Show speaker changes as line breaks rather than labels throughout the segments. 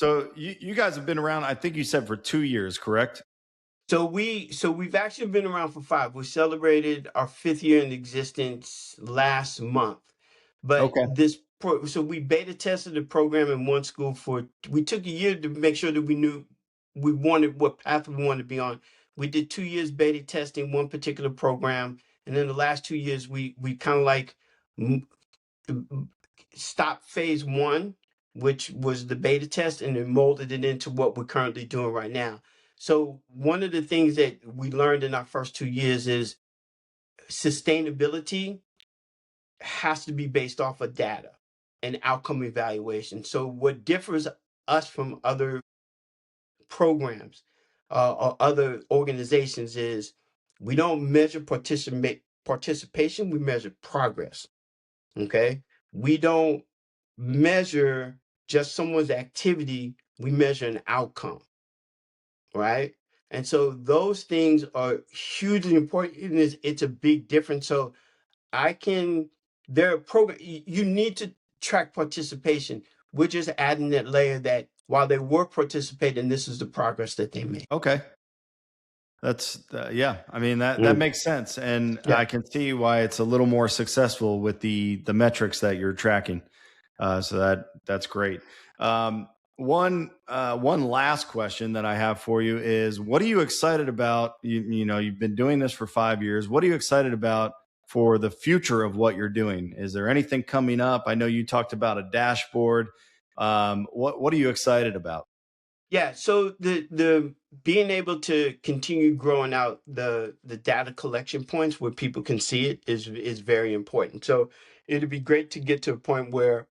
So you guys have been around, I think you said for 2 years, correct?
So we've actually been around for 5. We celebrated our 5th year in existence last month. But
Okay.
so we beta tested the program in one school we took a year to make sure that we knew we wanted what path we wanted to be on. We did 2 years beta testing one particular program, and then the last 2 years we kind of like m- m- stopped phase one, which was the beta test, and then molded it into what we're currently doing right now. So one of the things that we learned in our first 2 years is sustainability has to be based off of data and outcome evaluation. So what differs us from other programs or other organizations is we don't measure participation, we measure progress. Okay. We don't measure just someone's activity, we measure an outcome, right? And so those things are hugely important. It's a big difference. So I can, there are you need to track participation. We're just adding that layer that while they were participating, this is the progress that they made.
Okay. That's yeah. I mean that
Mm.
makes sense, and
Yeah.
I can see why it's a little more successful with the metrics that you're tracking. So that's great. One last question that I have for you is, what are you excited about? You know, you've been doing this for 5 years. What are you excited about for the future of what you're doing? Is there anything coming up? I know you talked about a dashboard. What are you excited about?
Yeah, so the being able to continue growing out the data collection points where people can see it is very important. So it'd be great to get to a point where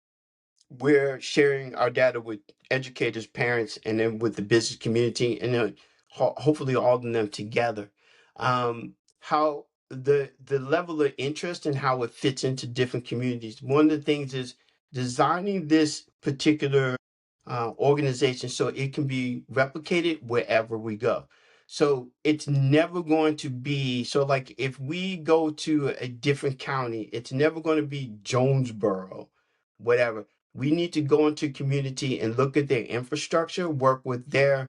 we're sharing our data with educators, parents, and then with the business community, and then hopefully all of them together. How the level of interest and how it fits into different communities. One of the things is designing this particular organization so it can be replicated wherever we go. So it's never going to be so like if we go to a different county, it's never going to be Jonesboro, whatever. We need to go into community and look at their infrastructure, work with their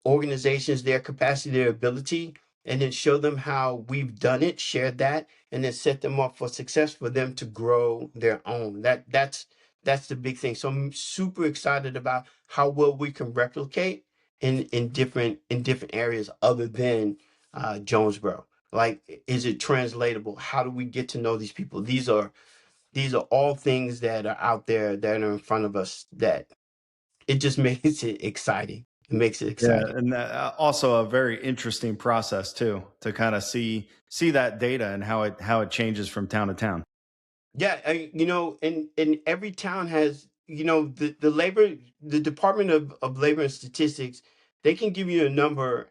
organizations, their capacity, their ability, and then show them how we've done it, share that, and then set them up for success for them to grow their own. That's the big thing. So I'm super excited about how well we can replicate in different areas other than Jonesboro. Like, is it translatable? How do we get to know these people? These are all things that are out there that are in front of us that it just makes it exciting. It makes it
Yeah,
exciting.
and also a very interesting process too, to kind of see that data and how it changes from town to town.
Yeah, and every town has, the Department of Labor and Statistics, they can give you a number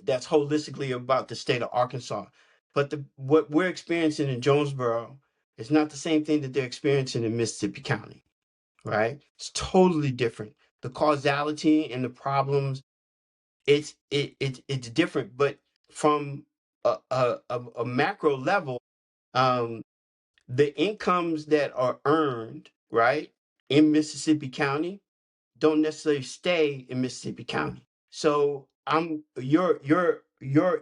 that's holistically about the state of Arkansas. But what we're experiencing in Jonesboro is not the same thing that they're experiencing in Mississippi County, right? It's totally different. The causality and the problems, it's different, but from a macro level, um, the incomes that are earned, right, in Mississippi County don't necessarily stay in Mississippi County. So I'm your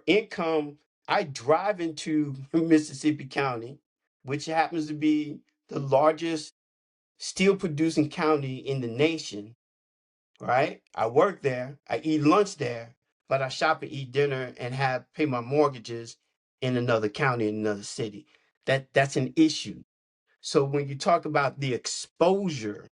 income. I drive into Mississippi County, which happens to be the largest steel producing county in the nation, right? I work there, I eat lunch there, but I shop and eat dinner and have pay my mortgages in another county, in another city. That's an issue. So when you talk about the exposure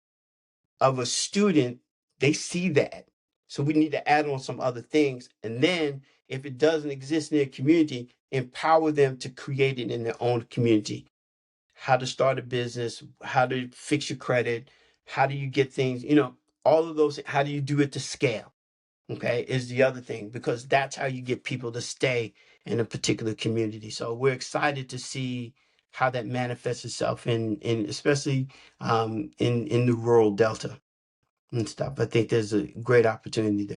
of a student, they see that. So we need to add on some other things. And then if it doesn't exist in their community, empower them to create it in their own community. How to start a business, how to fix your credit, how do you get things, all of those, how do you do it to scale? Okay, is the other thing, because that's how you get people to stay in a particular community. So we're excited to see how that manifests itself in especially in the rural delta and stuff. I think there's a great opportunity there.